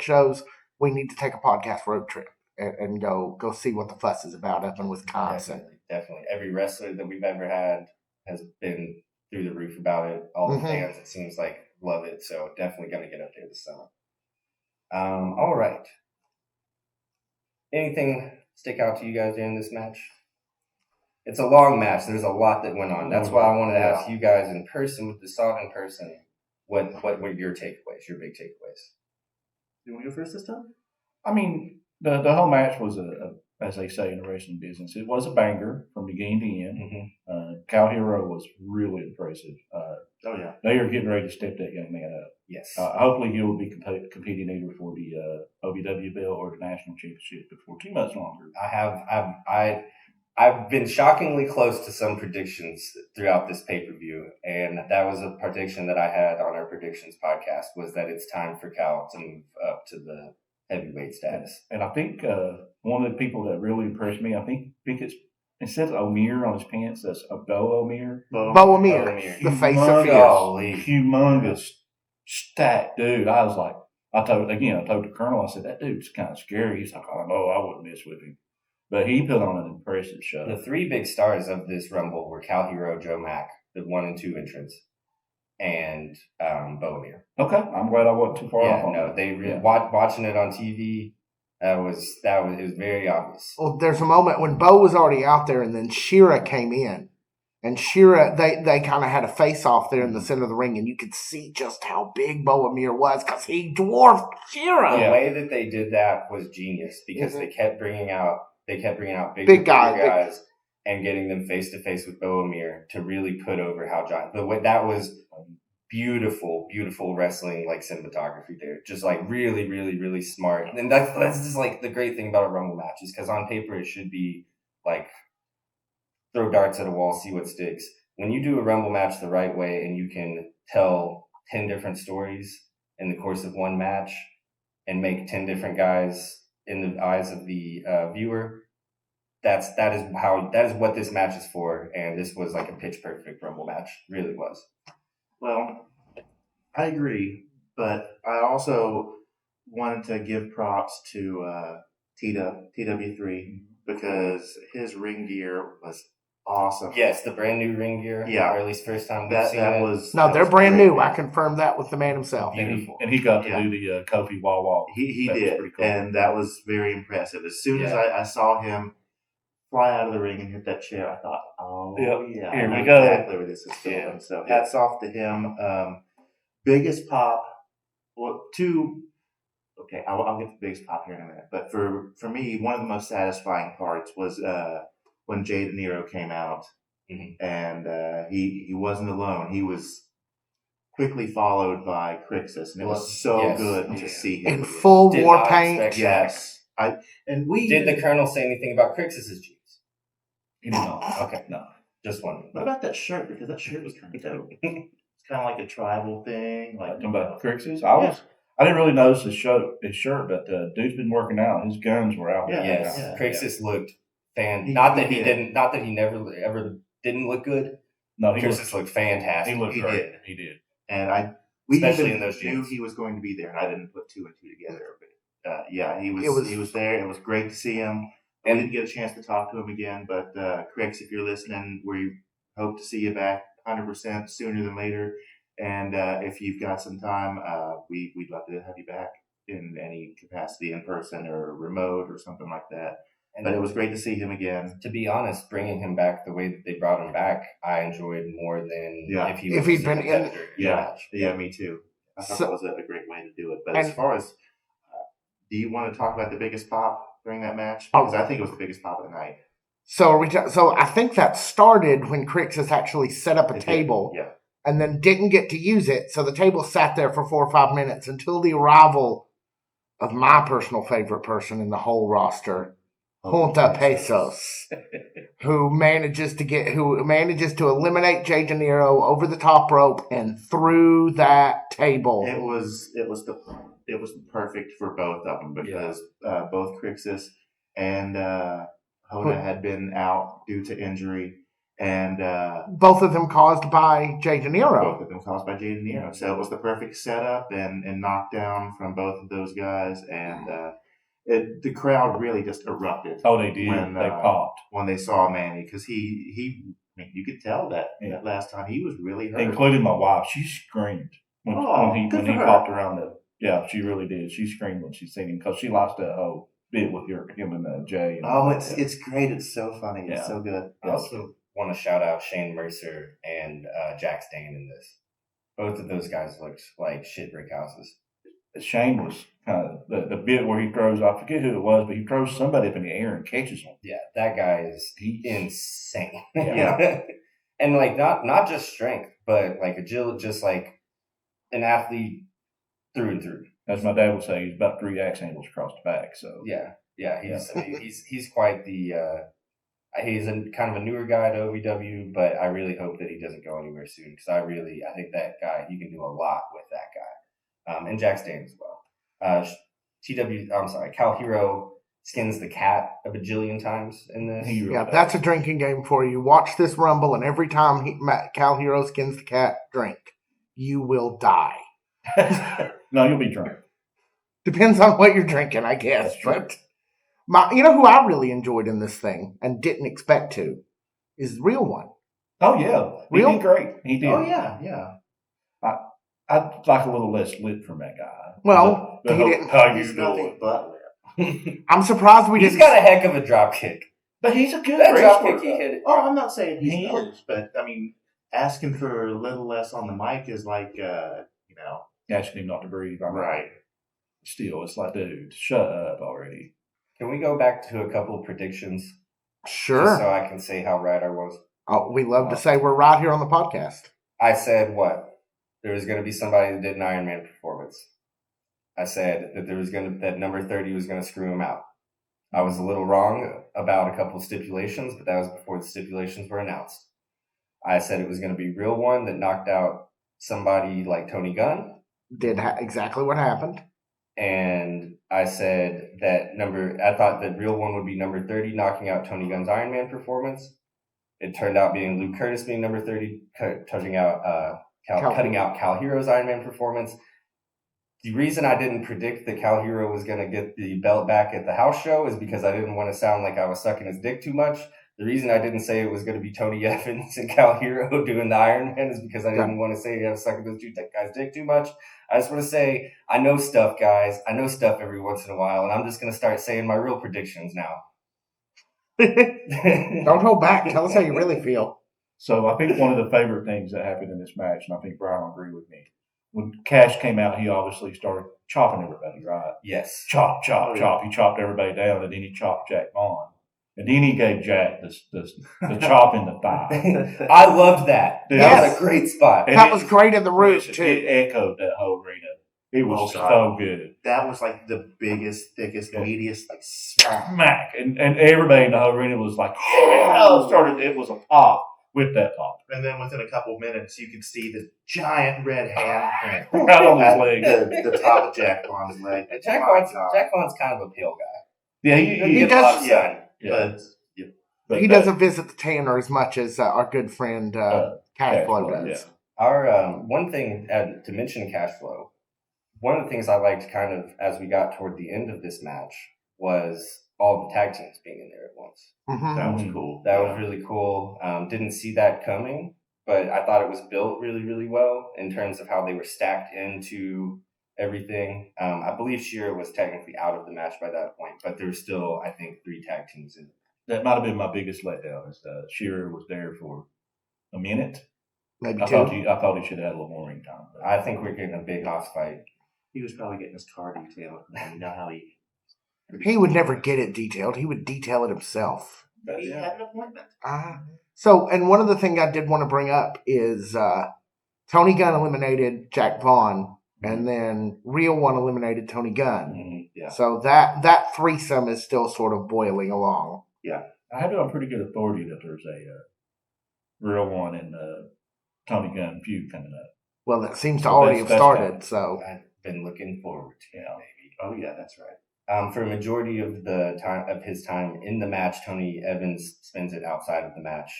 shows, we need to take a podcast road trip and go see what the fuss is about up in Wisconsin. definitely. Every wrestler that we've ever had has been through the roof about it. All the fans, it seems like, love it. So definitely going to get up there this summer. All right. Anything stick out to you guys during this match? It's a long match. There's a lot that went on. That's why I wanted to ask you guys in person, with the saw in person, what were your takeaways, your big takeaways? You want to go first this time? I mean, the whole match was as they say in the wrestling business, it was a banger from beginning to end. Cal Hero was really impressive. They are getting ready to step that young man up. Yes. Hopefully he will be competing either for the OVW belt or the national championship before too much longer. I've been shockingly close to some predictions throughout this pay-per-view, and that was a prediction that I had on our predictions podcast, was that it's time for Cal to move up to the heavyweight status. And I think one of the people that really impressed me, I think it's, instead of Omir on his pants, that's a Bo Omir. Bo Amir, the face of Fierce. Humongous, stacked dude. I was like, I told the Colonel, I said, that dude's kind of scary. He's like, oh, no, I wouldn't mess with him. But he put on an impressive show. The three big stars of this Rumble were Cal Hero, Joe Mack, the 1 and 2 entrants, and Bo Amir. Okay, I'm glad I wasn't too far off on that. They watching it on TV. It was very obvious. Well, there's a moment when Bo was already out there, and then Shira came in, and Shira they kind of had a face off there in the center of the ring, and you could see just how big Bo Amir was because he dwarfed Shira. The way that they did that was genius, because they kept bringing out big guys and getting them face to face with Bo Amir to really put over how giant. That was beautiful, beautiful wrestling, like cinematography there. Just like really, really, really smart. And that's just like the great thing about a Rumble match, is because on paper it should be like throw darts at a wall, see what sticks. When you do a Rumble match the right way and you can tell 10 different stories in the course of one match and make 10 different guys in the eyes of the viewer, that is what this match is for. And this was like a pitch perfect Rumble match. Really was. Well, I agree, but I also wanted to give props to TW3 because his ring gear was awesome. Yes, the brand new ring gear. Yeah, or at least first time we've seen it. They're brand new. I confirmed that with the man himself. Beautiful. And he got to do the Kofi Wah. He did, cool. And that was very impressive. As soon as I saw him fly out of the ring and hit that chair, I thought, here we go. go. Exactly where this is going. So hats off to him. Biggest pop. Well, okay, I'll get the biggest pop here in a minute. But for me, one of the most satisfying parts was when Jay De Niro came out, and he wasn't alone. He was quickly followed by Crixus, and it was so good to see him in full war paint. Yes, Did the Colonel say anything about Crixus's jeans? He did not. Okay, no, just one. What about that shirt? Because that shirt was kind of dope. It's kind of like a tribal thing. Like talking about Crixus, I didn't really notice his shirt, but dude's been working out. His guns were out. Crixus looked Not that he never ever didn't look good. No, Crixus looked fantastic. He looked great. He did. And especially in those knew jeans. He was going to be there, and I didn't put 2 and 2 together. But he was there. It was great to see him. I didn't get a chance to talk to him again, but Crix, if you're listening, we hope to see you back 100% sooner than later. And if you've got some time, we'd love to have you back in any capacity, in person or remote or something like that. But it was great to see him again. To be honest, bringing him back the way that they brought him back, I enjoyed more than if he'd been in. Yeah, me too. I thought that was a great way to do it. But as far as, do you want to talk about the biggest pop during that match? Because I think it was the biggest pop of the night. So I think that started when Crixus actually set up a table. Yeah. And then didn't get to use it. So the table sat there for 4 or 5 minutes until the arrival of my personal favorite person in the whole roster, Junta Pesos, who manages to eliminate Jay De Niro over the top rope and through that table. It was perfect for both of them because both Crixus and Hoda had been out due to injury. And both of them caused by Jay De Niro. So it was the perfect setup and knockdown from both of those guys. And The crowd really just erupted. Oh, they did. When, They popped. when they saw Manny, because he I mean, you could tell that last time he was really hurt. Including my wife. She screamed when he good for her. popped around the. Yeah, she really did. She screamed when she seen him because she likes that whole bit with him and Jay. And It's great. It's so funny. It's so good. I also want to shout out Shane Mercer and Jack Stain in this. Both of those guys looked like shit brick houses. Shane was kind of the bit where he throws, I forget who it was, but he throws somebody up in the air and catches them. Yeah, that guy is insane. Yeah. And like not just strength, but like agility, just like an athlete through and through. As my dad would say, he's about 3 axe handles across the back. So he's quite the. He's kind of a newer guy to OVW, but I really hope that he doesn't go anywhere soon because I think that guy, you can do a lot with that guy. And Jack Stain as well. Cal Hero skins the cat a bajillion times in this. Yeah, that's a drinking game for you. Watch this Rumble, and every time Cal Hero skins the cat, drink. You will die. No, you'll be drunk. Depends on what you're drinking, I guess. But you know who I really enjoyed in this thing and didn't expect to is the Real One. Oh yeah, he did great. He did. Oh yeah. I'd like a little less lit from that guy. Well, he didn't. How you He's nothing doing? but I'm surprised we He's didn't. got a heck of a drop kick. But he's a good That drop wrestler. kick he hit it. Oh, I'm not saying He he's is. not, but I mean, asking for a little less on the mic is like, Asking him not to breathe. right. Still, it's like, dude, shut up already. Can we go back to a couple of predictions? Sure. Just so I can say how right I was. Oh, we love to say we're right here on the podcast. I said what? There was going to be somebody that did an Iron Man performance. I said that that number 30 was going to screw him out. I was a little wrong about a couple of stipulations, but that was before the stipulations were announced. I said it was going to be Real One that knocked out somebody like Tony Gunn. Did exactly what happened. And I said I thought that Real One would be number 30, knocking out Tony Gunn's Iron Man performance. It turned out being Luke Curtis being number 30, cutting out Cal Hero's Iron Man performance. The reason I didn't predict that Cal Hero was going to get the belt back at the house show is because I didn't want to sound like I was sucking his dick too much. The reason I didn't say it was going to be Tony Evans and Cal Hero doing the Iron Man is because I didn't want to say I was sucking those two guys' dick too much. I just want to say I know stuff, guys. I know stuff every once in a while, and I'm just going to start saying my real predictions now. Don't hold back. Tell us how you really feel. So I think one of the favorite things that happened in this match, and I think Brian will agree with me, when Cash came out, he obviously started chopping everybody, right? Yes. Chop. He chopped everybody down, and then he chopped Jack Vaughn. And then he gave Jack the chop in the thigh. I loved that. That was a great spot. That was great in the room, too. It echoed that whole arena. It was Oh, God. so good. That was like the biggest, thickest, meatiest, like smack. Mack. And everybody in the whole arena was like, yeah! It was a pop with that pop. And then within a couple minutes, you could see the giant red handprint Right on his at leg. the top of Jack Vaughn's leg. Jack Oh, my Vaughn's God. kind of a pale guy. Yeah, He he gets a lot of sun. Yeah. But He doesn't visit the Tanner as much as our good friend Cash Cash Flow Flow, does. yeah. Our one thing to mention cash flow. One of the things I liked kind of as we got toward the end of this match was all the tag teams being in there at once. Mm-hmm. that was cool. That was really cool. Didn't see that coming, but I thought it was built really, really well in terms of how they were stacked into everything. I believe Shearer was technically out of the match by that point, but there were still, I think, 3 tag teams in. That might have been my biggest letdown. Is Shearer was there for a minute. Maybe I 2. thought he should have had a little more ring time. But I think we're getting a big house fight. He was probably getting his car detailed. You know how He would never get it detailed. He would detail it himself. he had an appointment. So, and one of the things I did want to bring up is Tony Gunn eliminated Jack Vaughn, and then Real One eliminated Tony Gunn. Yeah. So that threesome is still sort of boiling along. I have it on pretty good authority that there's a Real One and Tony Gunn feud coming up. Well, that seems to So already have that's started. So I've been looking forward to it, baby. Oh yeah, that's right. For a majority of the time of his time in the match, Tony Evans spends it outside of the match.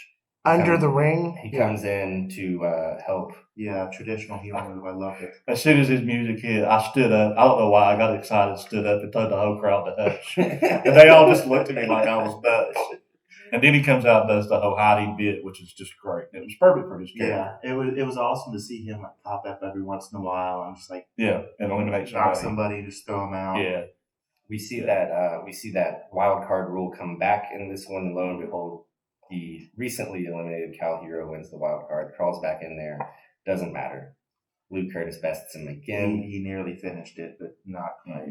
Under the ring. He comes in to help. Yeah, traditional hero move. I love it. As soon as his music hit, I stood up. I don't know why I got excited, stood up, and told the whole crowd to hush. And they all just looked at me like I was nuts. And then he comes out and does the whole hiding bit, which is just great. It was perfect for his character. Yeah, it was awesome to see him like pop up every once in a while and just like Yeah, and eliminate knock somebody. somebody, just throw him out. Yeah. We see that wild card rule come back in this one, and lo and behold, the recently eliminated Cal hero wins the wild card, crawls back in there. Doesn't matter. Luke Curtis bests him again. He nearly finished it, but not quite.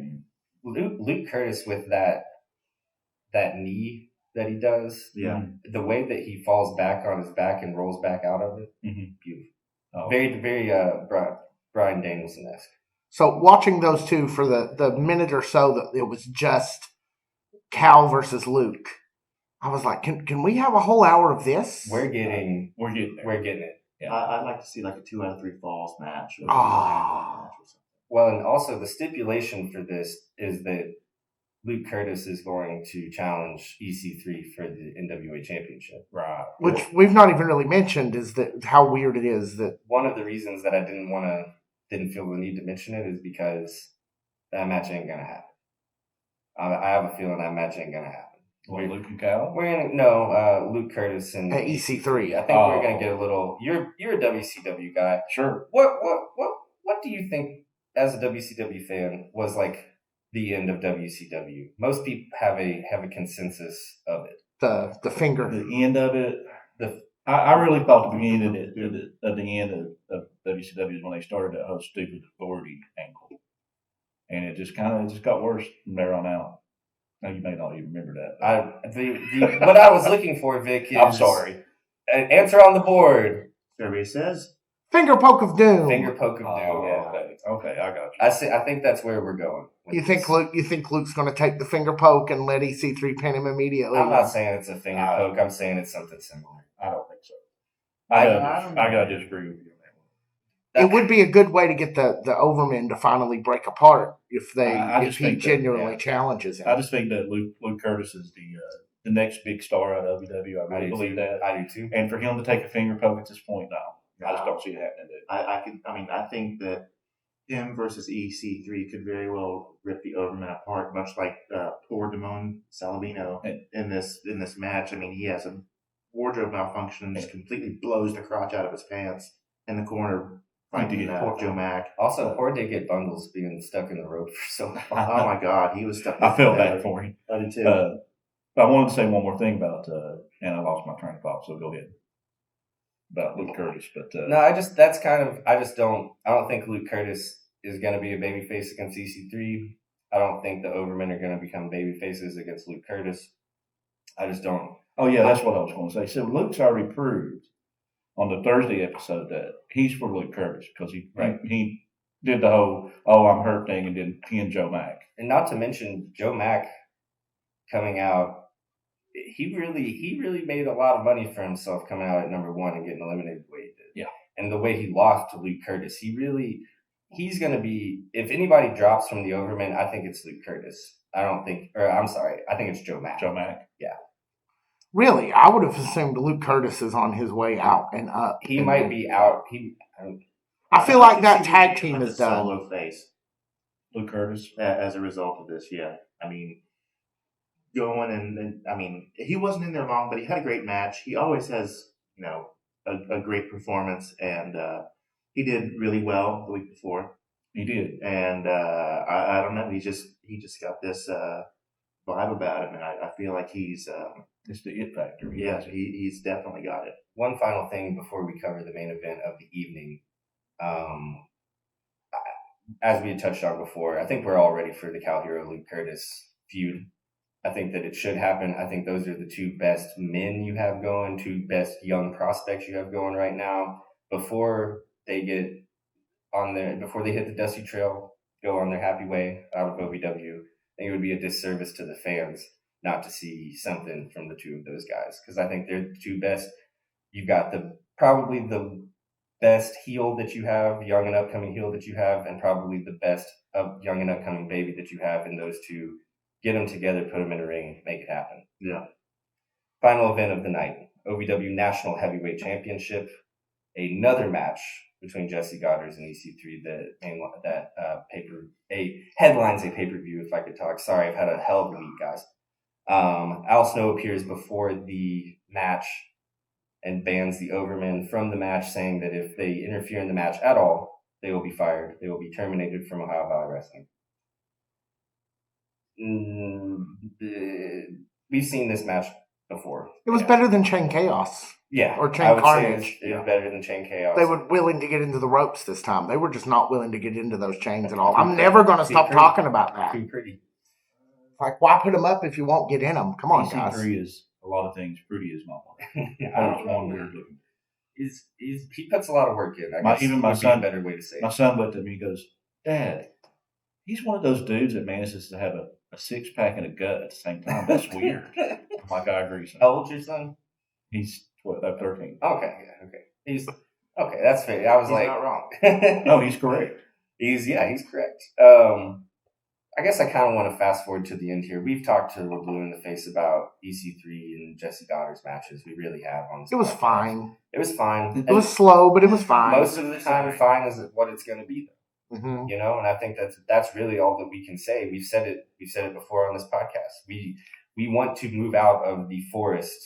Luke Curtis with that knee that he does. Yeah. The way that he falls back on his back and rolls back out of it. Mm-hmm. Beautiful. Oh. Very, very Brian Danielson-esque. So watching those two for the minute or so that it was just Cal versus Luke, I was like, can we have a whole hour of this? We're getting there. it. Yeah. I'd like to see like a 2 out of 3 falls match. Or Ah. Well, and also the stipulation for this is that Luke Curtis is going to challenge EC3 for the NWA Championship. Right. Which we've not even really mentioned is that how weird it is that One of the reasons that I didn't feel the need to mention it is because that match ain't gonna happen. I have a feeling that match ain't gonna happen. What, Luke and Cal? We're gonna Luke Curtis and EC3. I think we're gonna get a little. You're a WCW guy. Sure. What do you think as a WCW fan was like the end of WCW? Most people have a consensus of it. the finger. The end of it, I really thought the beginning of the end of WCW is when they started that whole stupid authority angle, and it just got worse from there on out. Now you may not even remember that. What I was looking for, Vic, is I'm sorry. An answer on the board. Survey says Finger poke of doom. Finger poke of doom. Oh, Yeah. okay, I got you. I think that's where we're going. with You think this. You think Luke's going to take the finger poke and let EC3 pin him immediately? I'm not saying it's a finger poke. I'm saying it's something similar. I don't think so. I don't know. I gotta disagree with you on that one. It would be a good way to get the Overmen to finally break apart if I if just he think that, genuinely yeah. challenges him. I just think that Luke Curtis is the next big star out of OVW. I really believe that. I do too. And for him to take a finger poke at this point, no, I just don't see it happening. Dude. I think that him versus EC3 could very well rip the Overman apart, much like poor Damone Salavino in this match. I mean, he has a wardrobe malfunction, just completely blows the crotch out of his pants in the corner, fighting Joe Mack. Also, poor Dick get Bundles being stuck in the rope for so long. Oh my God, he was stuck. I felt bad for him. I did too. But I wanted to say one more thing about, and I lost my train of thought, so go ahead. About Luke Curtis, but No, I don't think Luke Curtis is going to be a babyface against EC3. I don't think the Overmen are going to become babyfaces against Luke Curtis. I just don't. Oh yeah, that's what I was going to say. So Luke's already proved on the Thursday episode that he's for Luke Curtis because he did the whole I'm hurt thing and then pinned Joe Mack. And not to mention Joe Mack coming out. He really made a lot of money for himself coming out at number 1 and getting eliminated the way he did. Yeah. And the way he lost to Luke Curtis, he's going to be, if anybody drops from the Overmen, I think it's Luke Curtis. I think it's Joe Mack. Joe Mack. Yeah. Really, I would have assumed Luke Curtis is on his way out and up. He might be out. I feel like that tag team is done. Solo face Luke Curtis. as a result of this. Yeah, I mean, going and I mean, he wasn't in there long, but he had a great match. He always has, a great performance, and he did really well the week before. He did, and I don't know. He just got this vibe about him, and I feel like he's it's the it factor. He's definitely got it. One final thing before we cover the main event of the evening. As we had touched on before, I think we're all ready for the Cal Hero Luke Curtis feud. I think that it should happen. I think those are the two best men you have going, two best young prospects you have going right now. Before they hit the dusty trail, go on their happy way out of OVW, I think it would be a disservice to the fans not to see something from the two of those guys, because I think they're the two best. You've got probably the best heel that you have, young and upcoming heel that you have, and probably the best young and upcoming baby that you have in those two. Get them together, put them in a ring, make it happen. Yeah. Final event of the night. OVW National Heavyweight Championship. Another match between Jesse Goddard and EC3 headlines a pay-per-view, if I could talk. Sorry, I've had a hell of a week, guys. Al Snow appears before the match and bans the Overmen from the match, saying that if they interfere in the match at all, they will be fired. They will be terminated from Ohio Valley Wrestling. We've seen this match before. It was better than Chain Chaos. Yeah. Or Chain I would Carnage. say it's better than Chain Chaos. They were willing to get into the ropes this time. They were just not willing to get into those chains at all. I'm never going to stop talking about that. Too pretty. Like, why put them up if you won't get in them? Come on, guys. EC3 is a lot of things. Pretty is my one. I don't know. Weird looking. He puts a lot of work in. I guess Even my would be son, a better way to say it. My son looked at me and goes, "Dad, he's one of those dudes that manages to have a six-pack and a gut at the same time. That's weird." I'm like, I agree, son. How old's your son? He's 13. Okay, yeah, okay. He's okay. That's fair. I was He's like, not wrong. No, he's correct. he's correct. I guess I kind of want to fast forward to the end here. We've talked to the Blue in the Face about EC3 and Jesse Goddard's matches. We really have on this. It was podcast. fine. It was fine. It was slow, but it was fine. Most of the time, fine is what it's going to be, though. Mm-hmm. You know, and I think that's really all that we can say. We've said it before on this podcast. We want to move out of the forest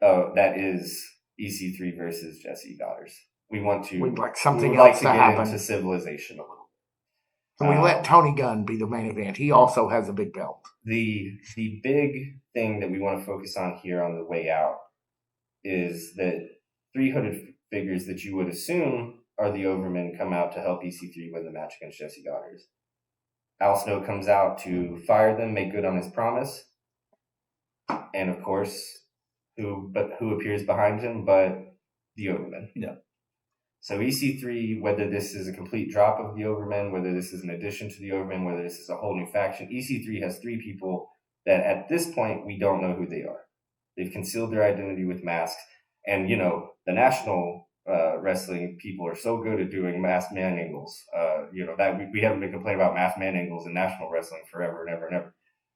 that is EC3 versus Jesse Goddard. We want to. We'd like something we would else like to get happen. into civilization a little. And we let Tony Gunn be the main event. He also has a big belt. The big thing that we want to focus on here on the way out is that 300 figures that you would assume are the Overmen come out to help EC3 win the match against Jesse Goddard. Al Snow comes out to fire them, make good on his promise, and of course, who appears behind him but the Overmen. Yeah. So EC3, whether this is a complete drop of the Overmen, whether this is an addition to the Overmen, whether this is a whole new faction, EC3 has 3 people that at this point we don't know who they are. They've concealed their identity with masks, and you know the national wrestling people are so good at doing masked man angles. You know that we haven't been complaining about masked man angles in national wrestling forever and ever and ever.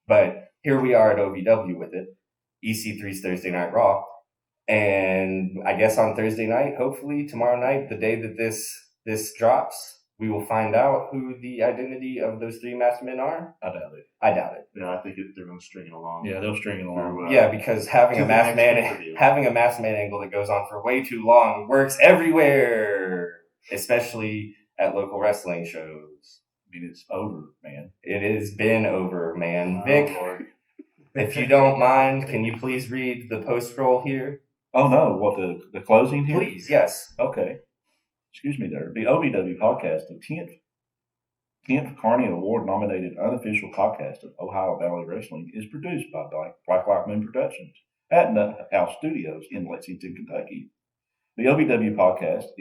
But here we are at OVW with it. EC3's Thursday Night Raw. And I guess on Thursday night, hopefully tomorrow night, the day that this drops, we will find out who the identity of those 3 masked men are. I doubt it. I doubt it. Yeah, I think they're going to string it along. Yeah, they'll string it along. Yeah, because having to a the masked next man pay-per-view. having a masked man angle that goes on for way too long works everywhere, especially at local wrestling shows. I mean, it's over, man. It has been over, man. Oh, Vic, Lord. if you don't mind, can you please read the post scroll here? Oh, no. What, the closing here? Please, yes. Okay. Excuse me there. The OVW podcast, the 10th Carney Award nominated unofficial podcast of Ohio Valley Wrestling, is produced by Black Light Moon Productions at Nut House Studios in Lexington, Kentucky. The OVW podcast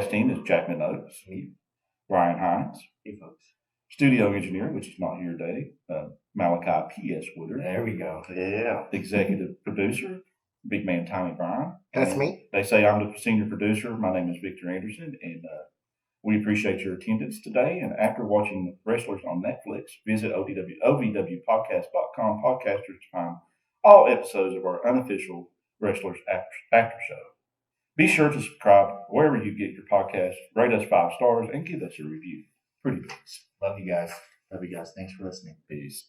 team is Jack Oaks, Brian Hines, Hey, folks. studio engineer, which is not here today, Malachi P.S. Woodard, There we go. Yeah. executive producer, big man Tommy Bryan. That's me. They say I'm the senior producer. My name is Victor Anderson, and we appreciate your attendance today. And after watching Wrestlers on Netflix, visit OVWpodcast.com podcasters to find all episodes of our unofficial Wrestlers After Show. Be sure to subscribe wherever you get your podcast, rate us 5 stars, and give us a review. Pretty please. Love you guys. Love you guys. Thanks for listening. Peace.